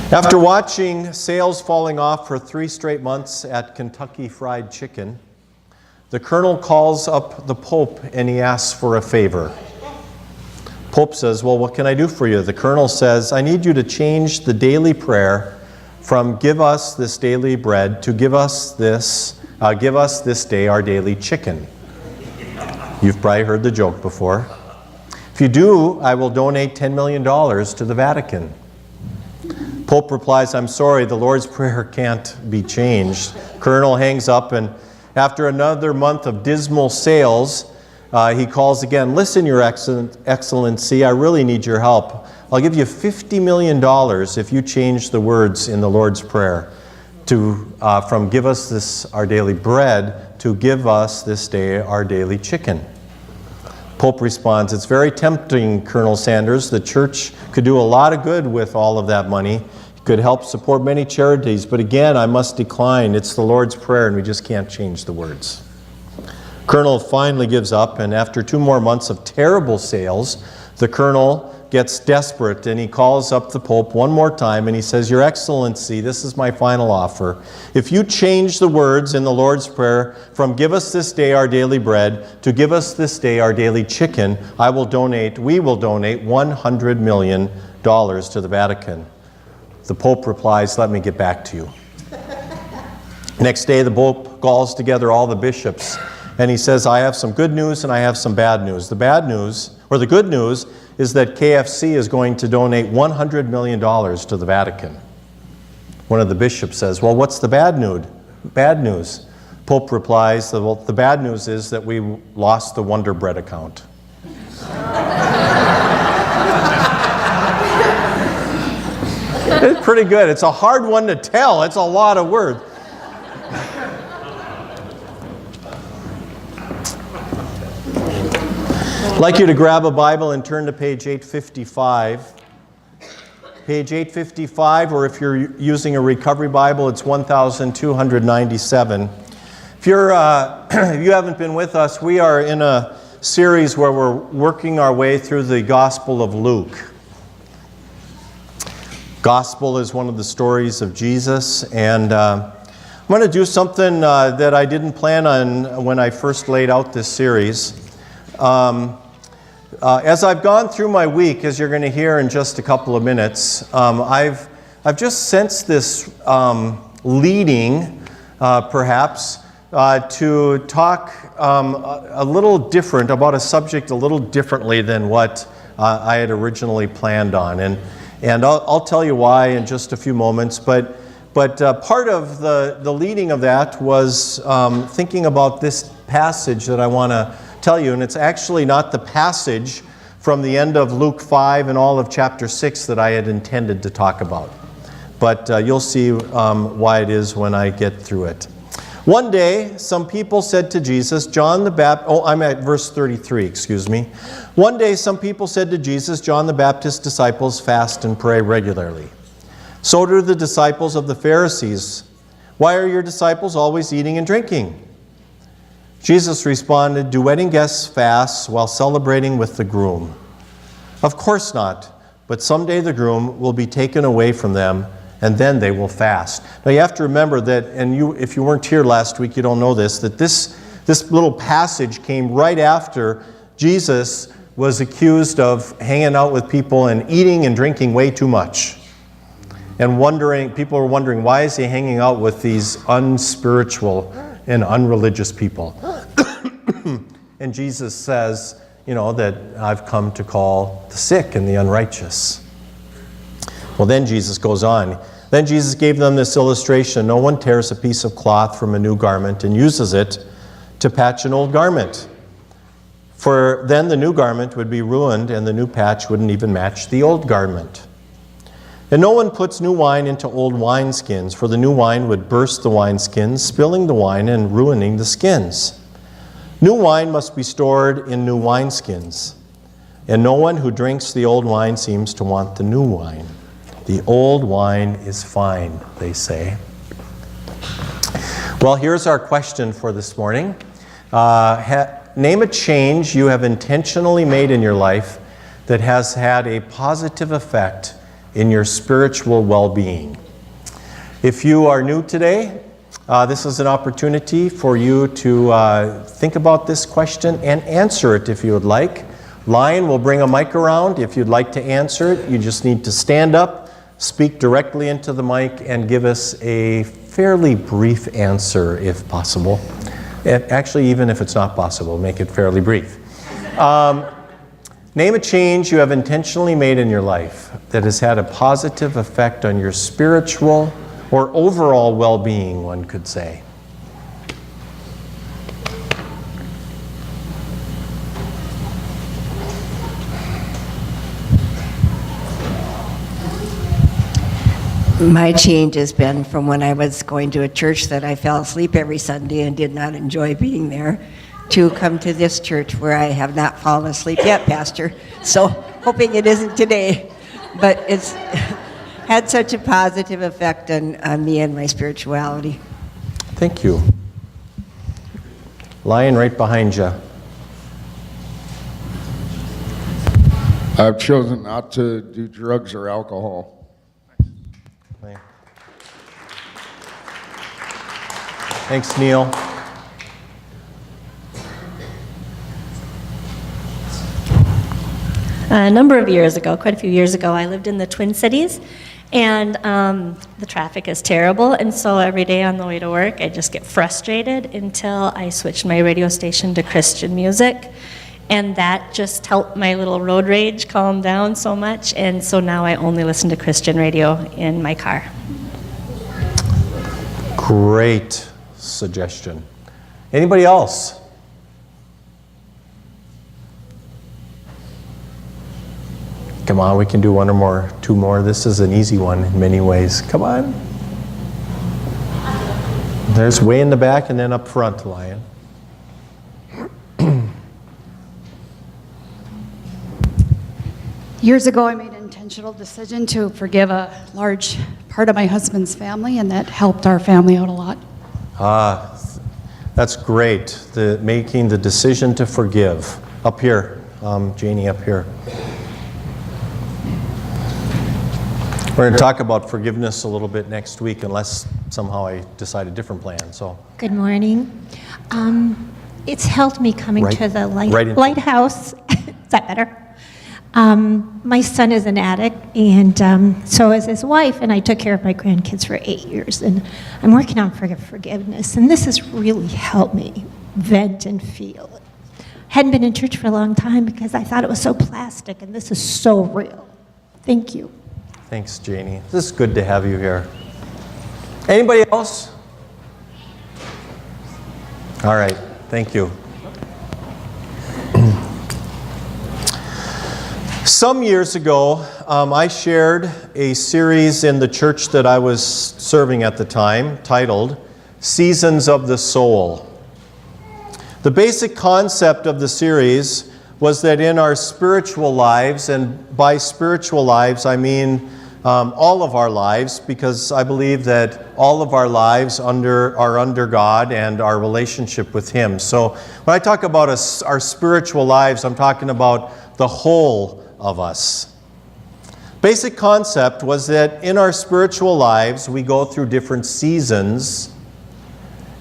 After watching sales falling off for 3 straight months at Kentucky Fried Chicken, the Colonel calls up the Pope and he asks for a favor. Pope says, "Well, what can I do for you?" The Colonel says, "I need you to change the daily prayer from 'Give us this daily bread' to 'Give us this day our daily chicken." You've probably heard the joke before. If you do, I will donate $10 million to the Vatican. Pope replies, "I'm sorry, the Lord's Prayer can't be changed." Colonel hangs up, and after another month of dismal sales, he calls again. "Listen, Your Excellency, I really need your help. I'll give you $50 million if you change the words in the Lord's Prayer from 'Give us this our daily bread' to 'Give us this day our daily chicken.'" Pope responds, "It's very tempting, Colonel Sanders. The church could do a lot of good with all of that money. It could help support many charities. But again, I must decline. It's the Lord's Prayer, and we just can't change the words." Colonel finally gives up, and after 2 more months of terrible sales, the Colonel gets desperate, and he calls up the Pope one more time, and he says, "Your Excellency, this is my final offer. If you change the words in the Lord's Prayer from 'Give us this day our daily bread' to 'Give us this day our daily chicken,' we will donate $100 million to the Vatican." The Pope replies, "Let me get back to you." Next day, the Pope calls together all the bishops, and he says, "I have some good news and I have some bad news. The good news is that KFC is going to donate $100 million to the Vatican." One of the bishops says, "Well, what's the bad news?" Pope replies, "Well, the bad news is that we lost the Wonder Bread account." It's pretty good. It's a hard one to tell. It's a lot of words. I'd like you to grab a Bible and turn to page 855. Page 855, or if you're using a Recovery Bible, it's 1297. If you haven't been with us, we are in a series where we're working our way through the Gospel of Luke. Gospel is one of the stories of Jesus, and I'm going to do something that I didn't plan on when I first laid out this series. As I've gone through my week, as you're going to hear in just a couple of minutes, I've just sensed this leading, perhaps, to talk a little different about a subject a little differently than what I had originally planned on, and I'll tell you why in just a few moments. But part of the leading of that was thinking about this passage that I want to tell you, and it's actually not the passage from the end of Luke 5 and all of chapter 6 that I had intended to talk about. But you'll see why it is when I get through it. One day, some people said to Jesus, I'm at verse 33, excuse me. One day, some people said to Jesus, "John the Baptist's disciples fast and pray regularly. So do the disciples of the Pharisees. Why are your disciples always eating and drinking?" Jesus responded, "Do wedding guests fast while celebrating with the groom? Of course not, but someday the groom will be taken away from them, and then they will fast." Now you have to remember that, and if you weren't here last week, you don't know this, that this little passage came right after Jesus was accused of hanging out with people and eating and drinking way too much. And people were wondering, why is he hanging out with these unspiritual and unreligious people? And Jesus says, that I've come to call the sick and the unrighteous. Well, then Jesus goes on. Then Jesus gave them this illustration. No one tears a piece of cloth from a new garment and uses it to patch an old garment. For then the new garment would be ruined, and the new patch wouldn't even match the old garment. And no one puts new wine into old wineskins, for the new wine would burst the wineskins, spilling the wine and ruining the skins. New wine must be stored in new wineskins, and no one who drinks the old wine seems to want the new wine. The old wine is fine, they say. Well, here's our question for this morning. Name a change you have intentionally made in your life that has had a positive effect in your spiritual well-being. If you are new today, this is an opportunity for you to think about this question and answer it if you would like. Lion will bring a mic around. If you'd like to answer it, you just need to stand up, speak directly into the mic, and give us a fairly brief answer if possible. Actually, even if it's not possible, make it fairly brief. Name a change you have intentionally made in your life that has had a positive effect on your spiritual or overall well-being, one could say. My change has been from when I was going to a church that I fell asleep every Sunday and did not enjoy being there, to come to this church where I have not fallen asleep yet, Pastor. So hoping it isn't today. But it's had such a positive effect on me and my spirituality. Thank you. Lion, right behind you. I've chosen not to do drugs or alcohol. Thanks, Neil. A number of years ago, quite a few years ago, I lived in the Twin Cities, and the traffic is terrible, and so every day on the way to work, I just get frustrated until I switched my radio station to Christian music, and that just helped my little road rage calm down so much, and so now I only listen to Christian radio in my car. Great suggestion. Anybody else? Come on, we can do one or more, two more. This is an easy one in many ways. Come on. There's way in the back and then up front, Lion. Years ago, I made an intentional decision to forgive a large part of my husband's family, and that helped our family out a lot. That's great. Making the decision to forgive. Up here, Janie, up here. We're going to talk about forgiveness a little bit next week, unless somehow I decide a different plan. So. Good morning. It's helped me coming to the lighthouse. Is that better? My son is an addict, and so is his wife, and I took care of my grandkids for 8 years, and I'm working on forgiveness, and this has really helped me vent and feel. Hadn't been in church for a long time because I thought it was so plastic, and this is so real. Thank you. Thanks, Janie. This is good to have you here. Anybody else? All right, thank you. Some years ago, I shared a series in the church that I was serving at the time titled Seasons of the Soul. The basic concept of the series was that in our spiritual lives, and by spiritual lives I mean all of our lives, because I believe that all of our lives are under God and our relationship with Him. So when I talk about our spiritual lives, I'm talking about the whole of us. Basic concept was that in our spiritual lives, we go through different seasons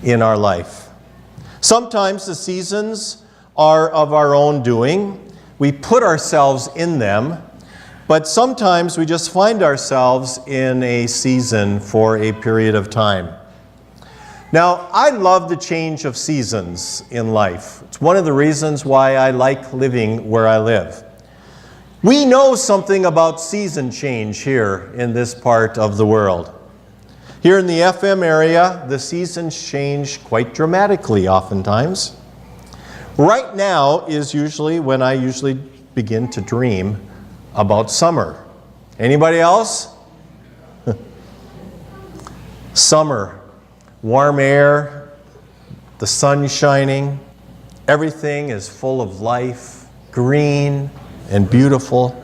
in our life. Sometimes the seasons are of our own doing. We put ourselves in them, but sometimes we just find ourselves in a season for a period of time. Now, I love the change of seasons in life. It's one of the reasons why I like living where I live. We know something about season change here in this part of the world. Here in the FM area, the seasons change quite dramatically oftentimes. Right now is usually when I usually begin to dream about summer. Anybody else? Summer, warm air, the sun shining, everything is full of life, green and beautiful.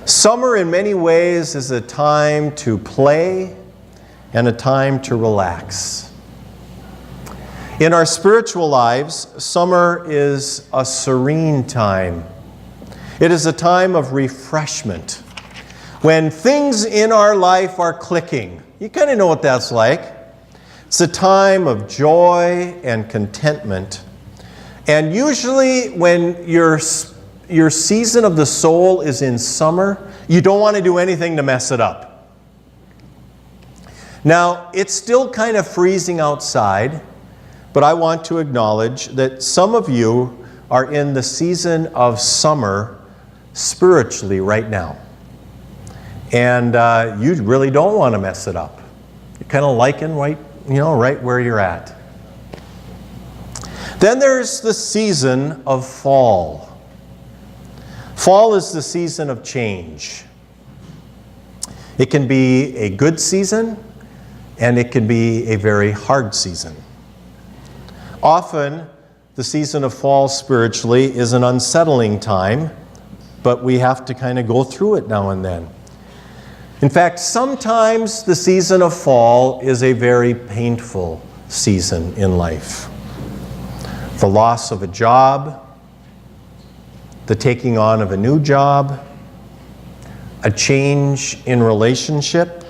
Summer in many ways is a time to play and a time to relax. In our spiritual lives, summer is a serene time. It is a time of refreshment, when things in our life are clicking. You kind of know what that's like. It's a time of joy and contentment. And usually when your season of the soul is in summer, you don't want to do anything to mess it up. Now, it's still kind of freezing outside, but I want to acknowledge that some of you are in the season of summer spiritually right now. And you really don't want to mess it up. You're kind of liking right where you're at. Then there's the season of fall. Fall is the season of change. It can be a good season, and it can be a very hard season. Often, the season of fall spiritually is an unsettling time, but we have to kind of go through it now and then. In fact, sometimes the season of fall is a very painful season in life. The loss of a job, the taking on of a new job, a change in relationship,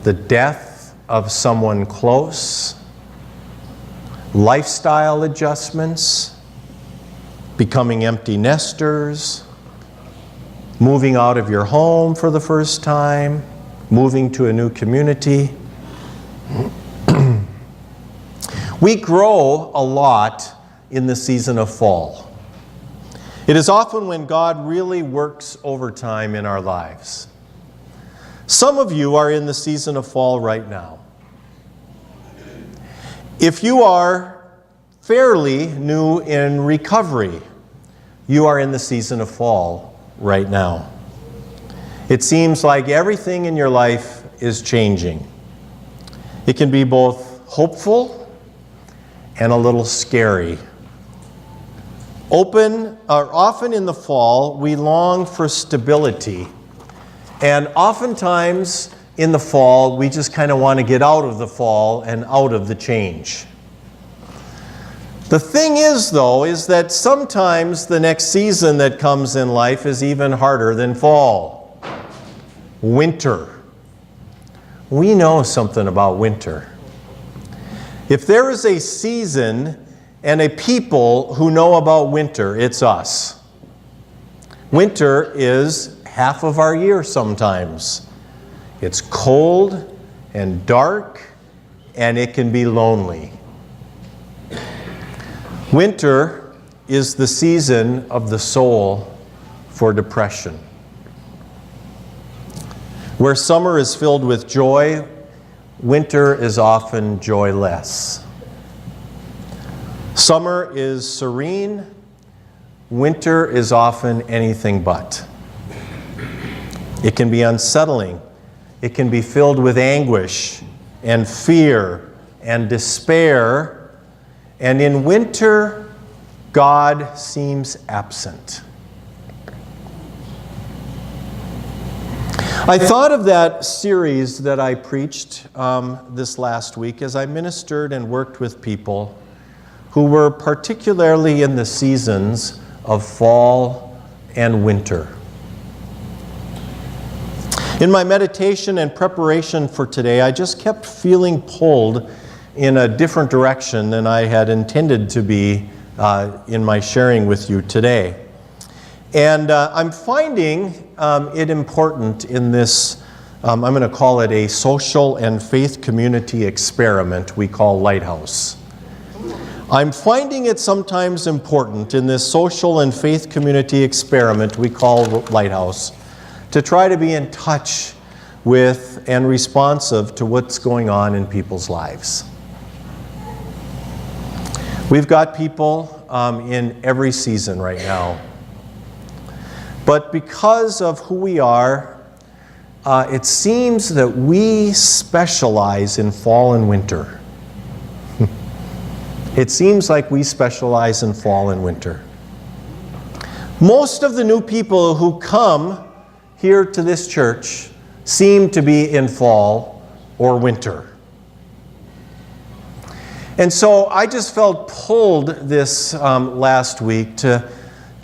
the death of someone close, lifestyle adjustments, becoming empty nesters, moving out of your home for the first time, moving to a new community. We grow a lot in the season of fall. It is often when God really works overtime in our lives. Some of you are in the season of fall right now. If you are fairly new in recovery, you are in the season of fall right now. It seems like everything in your life is changing. It can be both hopeful and a little scary. Often in the fall, we long for stability. And oftentimes in the fall, we just kind of want to get out of the fall and out of the change. The thing is, though, is that sometimes the next season that comes in life is even harder than fall. Winter. We know something about winter. If there is a season and a people who know about winter, it's us. Winter is half of our year sometimes. It's cold and dark, and it can be lonely. Winter is the season of the soul for depression. Where summer is filled with joy, winter is often joyless. Summer is serene, winter is often anything but. It can be unsettling. It can be filled with anguish and fear and despair. And in winter, God seems absent. I thought of that series that I preached this last week as I ministered and worked with people who were particularly in the seasons of fall and winter. In my meditation and preparation for today, I just kept feeling pulled in a different direction than I had intended to be in my sharing with you today. And I'm finding it important in this, I'm going to call it a social and faith community experiment we call Lighthouse. I'm finding it sometimes important in this social and faith community experiment we call Lighthouse to try to be in touch with and responsive to what's going on in people's lives. We've got people in every season right now. But because of who we are, it seems that we specialize in fall and winter. It seems like we specialize in fall and winter. Most of the new people who come here to this church seem to be in fall or winter. And so I just felt pulled this last week to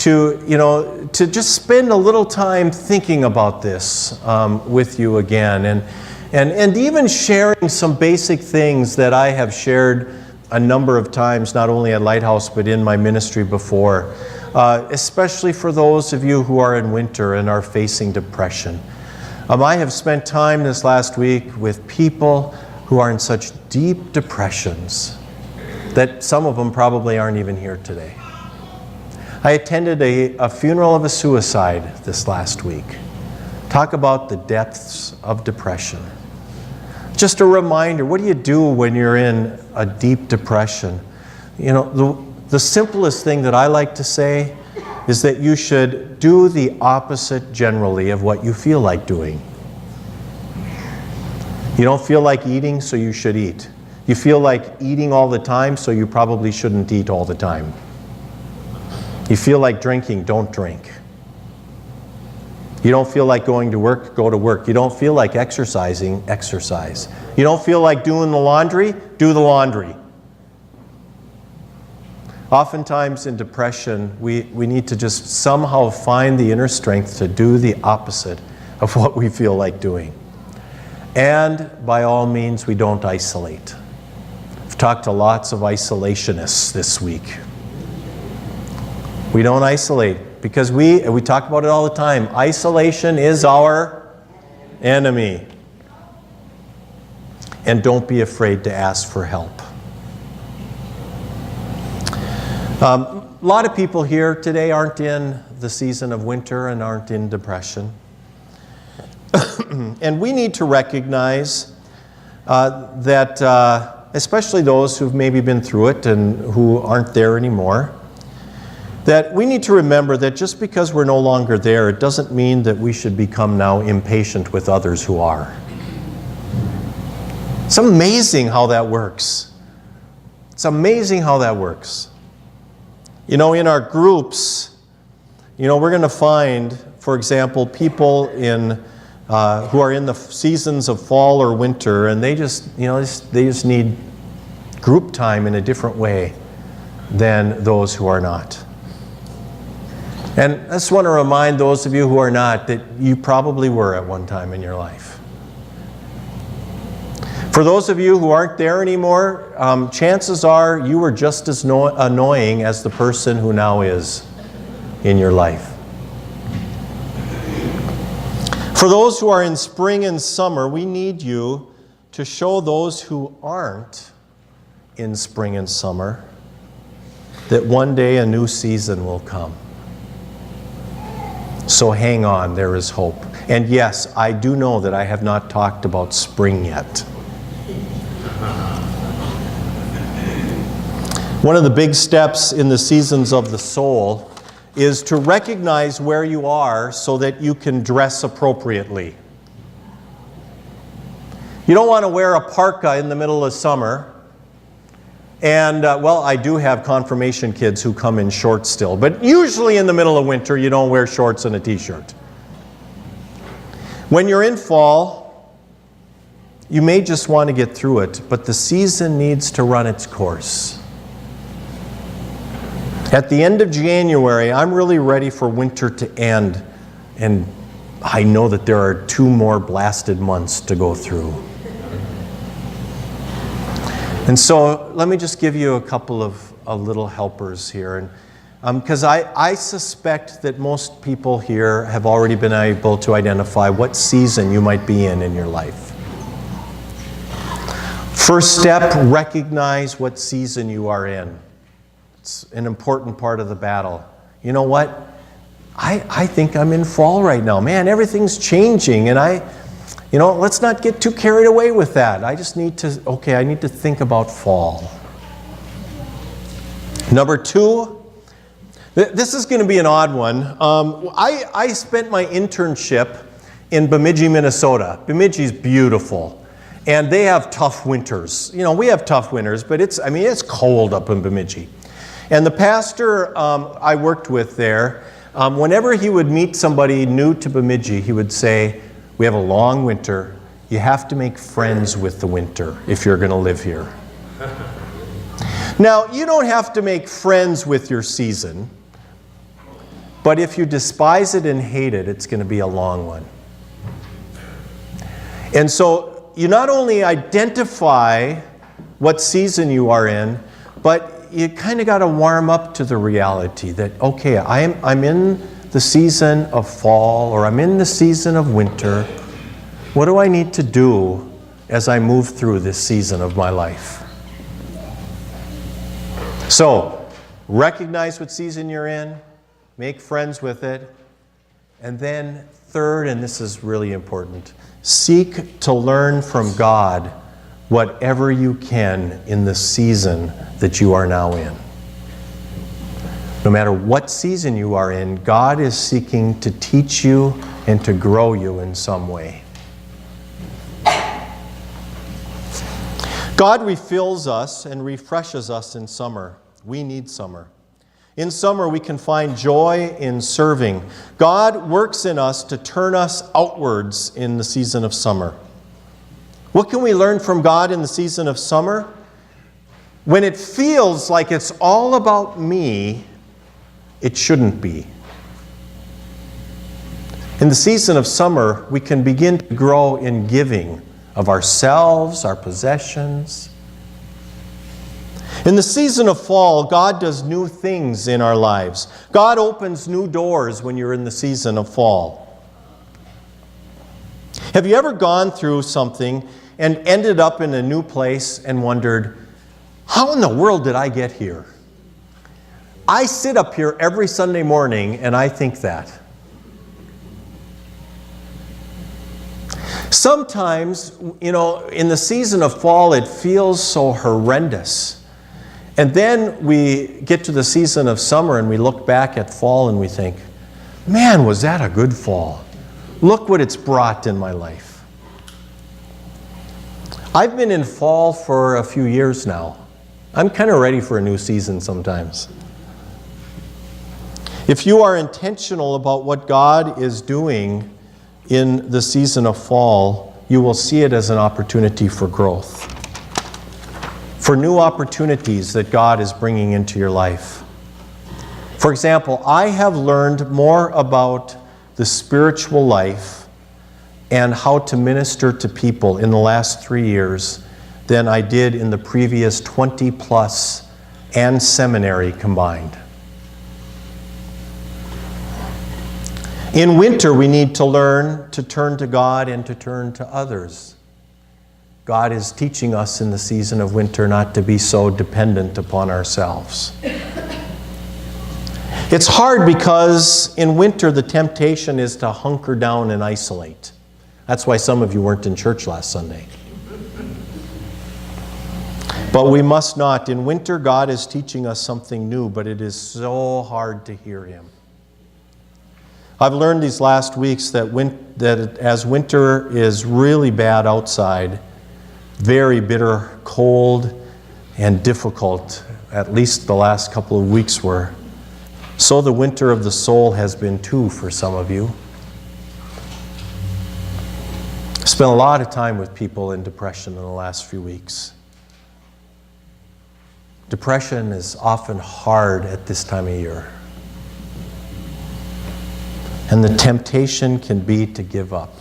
to just spend a little time thinking about this with you again, and even sharing some basic things that I have shared a number of times, not only at Lighthouse, but in my ministry before, especially for those of you who are in winter and are facing depression. I have spent time this last week with people who are in such deep depressions that some of them probably aren't even here today. I attended a funeral of a suicide this last week. Talk about the depths of depression. Just a reminder, what do you do when you're in a deep depression? You know, the simplest thing that I like to say is that you should do the opposite generally of what you feel like doing. You don't feel like eating, so you should eat. You feel like eating all the time, so you probably shouldn't eat all the time. You feel like drinking, don't drink. You don't feel like going to work, go to work. You don't feel like exercising, exercise. You don't feel like doing the laundry, do the laundry. Oftentimes in depression, we need to just somehow find the inner strength to do the opposite of what we feel like doing. And by all means, we don't isolate. I've talked to lots of isolationists this week. We don't isolate because we talk about it all the time. Isolation is our enemy. And don't be afraid to ask for help. A lot of people here today aren't in the season of winter and aren't in depression. And we need to recognize that, especially those who've maybe been through it and who aren't there anymore, that we need to remember that just because we're no longer there, it doesn't mean that we should become now impatient with others who are. It's amazing how that works. It's amazing how that works. You know, in our groups, you know, we're going to find, for example, people who are in the seasons of fall or winter, and they just need group time in a different way than those who are not. And I just want to remind those of you who are not that you probably were at one time in your life. For those of you who aren't there anymore, chances are you were just as annoying as the person who now is in your life. For those who are in spring and summer, we need you to show those who aren't in spring and summer that one day a new season will come. So hang on, there is hope. And yes, I do know that I have not talked about spring yet. One of the big steps in the seasons of the soul is to recognize where you are so that you can dress appropriately. You don't want to wear a parka in the middle of summer. And, well, I do have confirmation kids who come in shorts still. But usually in the middle of winter, you don't wear shorts and a t-shirt. When you're in fall, you may just want to get through it, but the season needs to run its course. At the end of January, I'm really ready for winter to end, and I know that there are 2 more blasted months to go through. And so let me just give you a couple of little helpers here, and because I suspect that most people here have already been able to identify what season you might be in your life. First step, recognize what season you are in. It's an important part of the battle. You know what? I think I'm in fall right now. Man, everything's changing, and let's not get too carried away with that. I just need to, I need to think about fall. Number 2, this is going to be an odd one. I spent my internship in Bemidji, Minnesota. Bemidji's beautiful. And they have tough winters. You know, we have tough winters, but it's cold up in Bemidji. And the pastor I worked with there, whenever he would meet somebody new to Bemidji, he would say, "We have a long winter. You have to make friends with the winter if you're going to live here." Now, you don't have to make friends with your season, But if you despise it and hate it, it's going to be a long one. And so you not only identify what season you are in, but you kind of got to warm up to the reality that, okay, I'm in the season of fall, or I'm in the season of winter. What do I need to do as I move through this season of my life? So, recognize what season you're in, make friends with it, and then third, and this is really important, seek to learn from God whatever you can in the season that you are now in. No matter what season you are in, God is seeking to teach you and to grow you in some way. God refills us and refreshes us in summer. We need summer. In summer, we can find joy in serving. God works in us to turn us outwards in the season of summer. What can we learn from God in the season of summer? When it feels like it's all about me, it shouldn't be. In the season of summer, we can begin to grow in giving of ourselves, our possessions. In the season of fall, God does new things in our lives. God opens new doors when you're in the season of fall. Have you ever gone through something and ended up in a new place and wondered, how in the world did I get here? I sit up here every Sunday morning and I think that. Sometimes, in the season of fall, it feels so horrendous. And then we get to the season of summer and we look back at fall and we think, man, was that a good fall? Look what it's brought in my life. I've been in fall for a few years now. I'm kind of ready for a new season sometimes. If you are intentional about what God is doing in the season of fall, you will see it as an opportunity for growth, for new opportunities that God is bringing into your life. For example, I have learned more about the spiritual life and how to minister to people in the last 3 years than I did in the previous 20 plus and seminary combined. In winter, we need to learn to turn to God and to turn to others. God is teaching us in the season of winter not to be so dependent upon ourselves. It's hard because in winter the temptation is to hunker down and isolate. That's why some of you weren't in church last Sunday. But we must not. In winter, God is teaching us something new, but it is so hard to hear Him. I've learned these last weeks that as winter is really bad outside, very bitter, cold, and difficult, at least the last couple of weeks were, so the winter of the soul has been too for some of you. I spent a lot of time with people in depression in the last few weeks. Depression is often hard at this time of year. And the temptation can be to give up.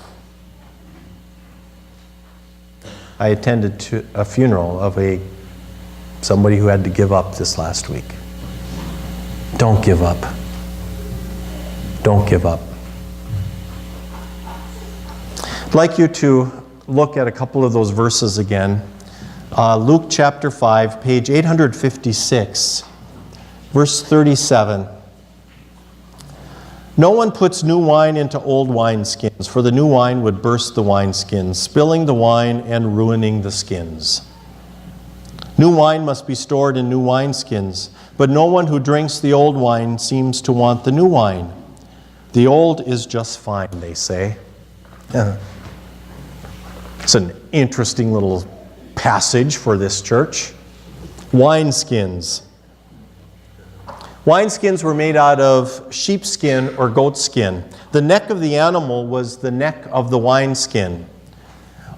I attended to a funeral of somebody who had to give up this last week. Don't give up. Don't give up. I'd like you to look at a couple of those verses again. Luke chapter 5, page 856, verse 37. No one puts new wine into old wineskins, for the new wine would burst the wineskins, spilling the wine and ruining the skins. New wine must be stored in new wineskins, but no one who drinks the old wine seems to want the new wine. The old is just fine, they say. It's an interesting little passage for this church. Wineskins. Wineskins were made out of sheepskin or goatskin. The neck of the animal was the neck of the wineskin.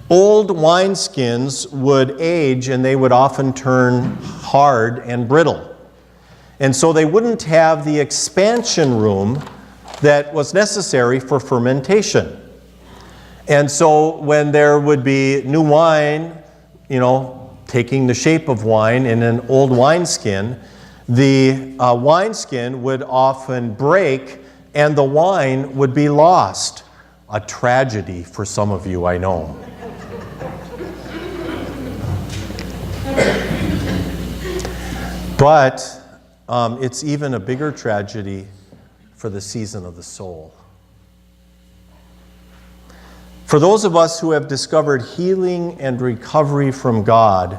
Old wineskins would age and they would often turn hard and brittle. And so they wouldn't have the expansion room that was necessary for fermentation. And so when there would be new wine, taking the shape of wine in an old wineskin, the wineskin would often break and the wine would be lost. A tragedy for some of you, I know. But it's even a bigger tragedy for the season of the soul. For those of us who have discovered healing and recovery from God,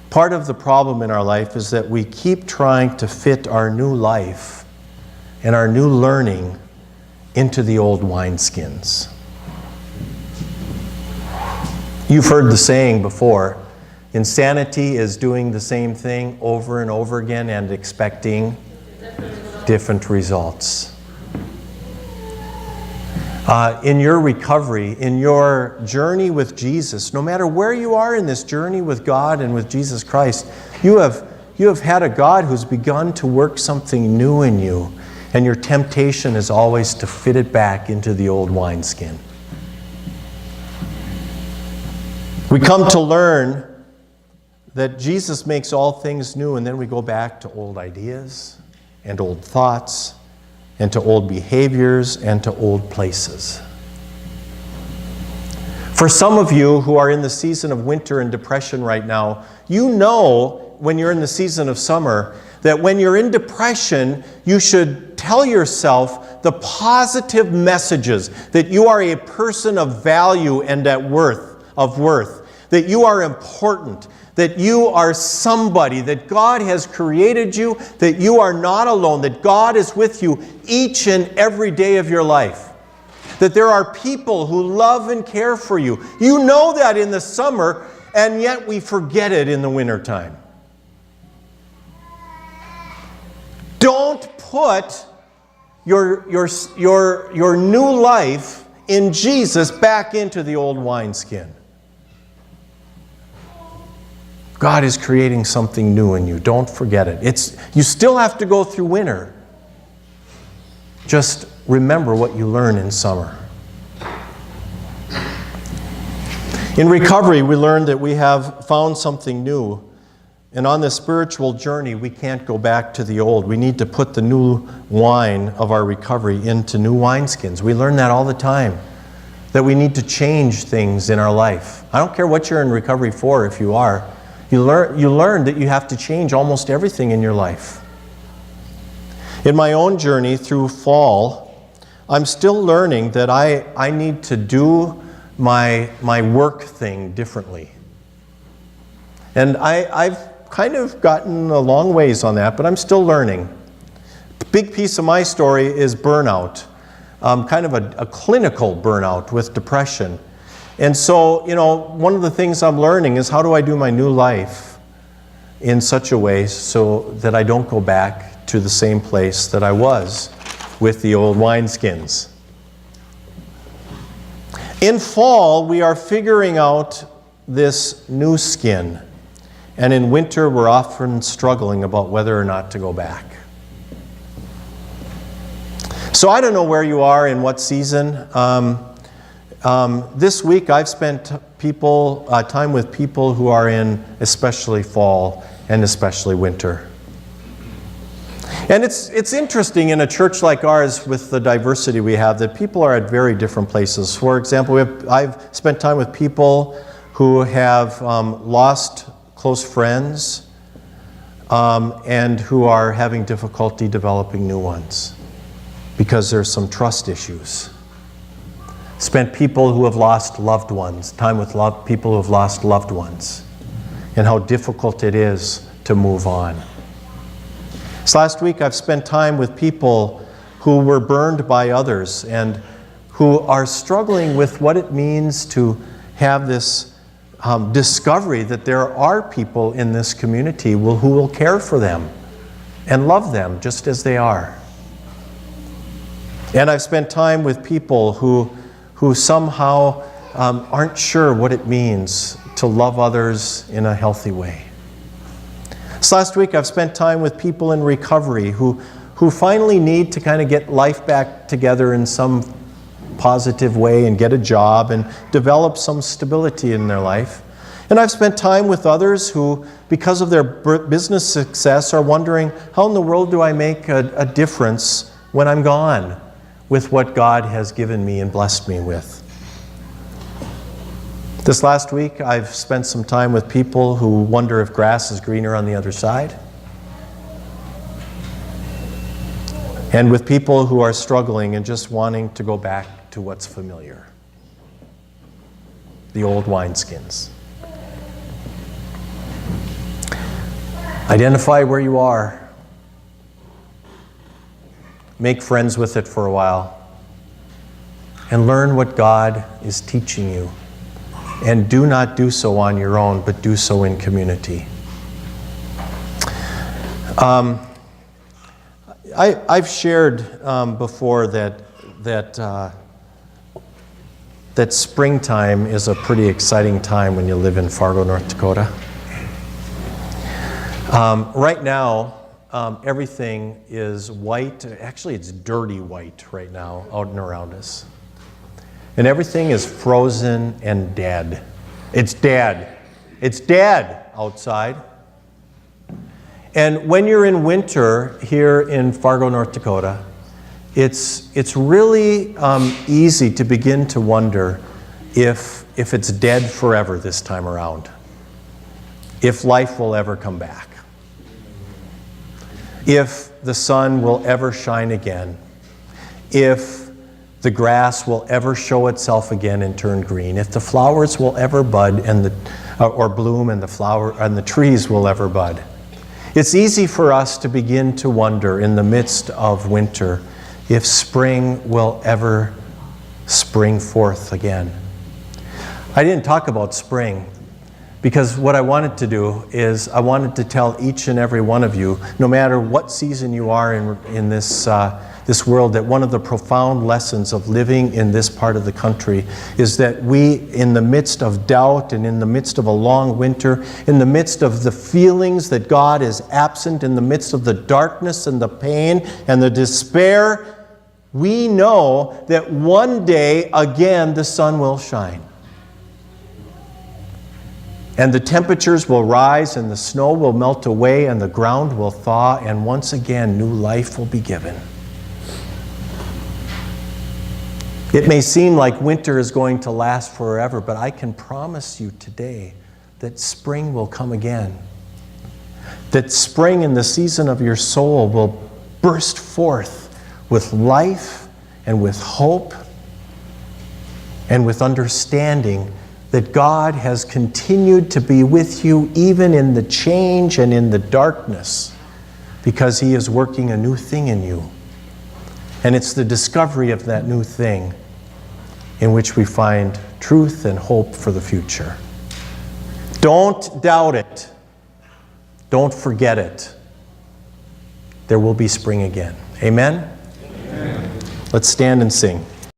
part of the problem in our life is that we keep trying to fit our new life and our new learning into the old wineskins. You've heard the saying before, insanity is doing the same thing over and over again and expecting different results. In your recovery, in your journey with Jesus, no matter where you are in this journey with God and with Jesus Christ, you have had a God who's begun to work something new in you, and your temptation is always to fit it back into the old wineskin. We come to learn that Jesus makes all things new, and then we go back to old ideas and old thoughts and to old behaviors and to old places. For some of you who are in the season of winter and depression right now, you know when you're in the season of summer that when you're in depression, you should tell yourself the positive messages that you are a person of value and of worth, that you are important, that you are somebody, that God has created you, that you are not alone, that God is with you each and every day of your life, that there are people who love and care for you. You know that in the summer, and yet we forget it in the wintertime. Don't put your new life in Jesus back into the old wineskin. God is creating something new in you. Don't forget it. You still have to go through winter. Just remember what you learn in summer. In recovery, we learned that we have found something new. And on this spiritual journey, we can't go back to the old. We need to put the new wine of our recovery into new wineskins. We learn that all the time, that we need to change things in our life. I don't care what you're in recovery for, if you are. You learn that you have to change almost everything in your life. In my own journey through fall, I'm still learning that I need to do my work thing differently. And I've kind of gotten a long ways on that, but I'm still learning. A big piece of my story is burnout, kind of a clinical burnout with depression. And so, one of the things I'm learning is how do I do my new life in such a way so that I don't go back to the same place that I was with the old wineskins. In fall, we are figuring out this new skin. And in winter, we're often struggling about whether or not to go back. So I don't know where you are in what season. This week, I've spent time with people who are in especially fall and especially winter. And it's interesting in a church like ours with the diversity we have that people are at very different places. For example, I've spent time with people who have lost close friends and who are having difficulty developing new ones because there's some trust issues. Spent people who have lost loved ones, time with people who have lost loved ones, and how difficult it is to move on. This last week I've spent time with people who were burned by others and who are struggling with what it means to have this discovery that there are people in this community who will care for them and love them just as they are. And I've spent time with people who somehow aren't sure what it means to love others in a healthy way. This last week I've spent time with people in recovery who who finally need to kind of get life back together in some positive way and get a job and develop some stability in their life. And I've spent time with others who, because of their business success, are wondering, how in the world do I make a difference when I'm gone with what God has given me and blessed me with? This last week, I've spent some time with people who wonder if grass is greener on the other side. And with people who are struggling and just wanting to go back to what's familiar. The old wineskins. Identify where you are. Make friends with it for a while. And learn what God is teaching you. And do not do so on your own, but do so in community. I've shared before that springtime is a pretty exciting time when you live in Fargo, North Dakota. Right now, everything is white. Actually, it's dirty white right now out and around us. And everything is frozen and dead. It's dead. It's dead outside. And when you're in winter here in Fargo, North Dakota, it's really easy to begin to wonder if it's dead forever this time around. If life will ever come back. If the sun will ever shine again. If the grass will ever show itself again and turn green. If the flowers will ever bud or bloom and the trees will ever bud. It's easy for us to begin to wonder in the midst of winter if spring will ever spring forth again. I didn't talk about spring because what I wanted to do is I wanted to tell each and every one of you, no matter what season you are in this world, that one of the profound lessons of living in this part of the country is that we, in the midst of doubt and in the midst of a long winter, in the midst of the feelings that God is absent, in the midst of the darkness and the pain and the despair, we know that one day again the sun will shine. And the temperatures will rise and the snow will melt away and the ground will thaw and once again new life will be given. It may seem like winter is going to last forever, but I can promise you today that spring will come again. That spring in the season of your soul will burst forth with life and with hope and with understanding that God has continued to be with you even in the change and in the darkness because He is working a new thing in you. And it's the discovery of that new thing in which we find truth and hope for the future. Don't doubt it. Don't forget it. There will be spring again. Amen? Amen. Let's stand and sing.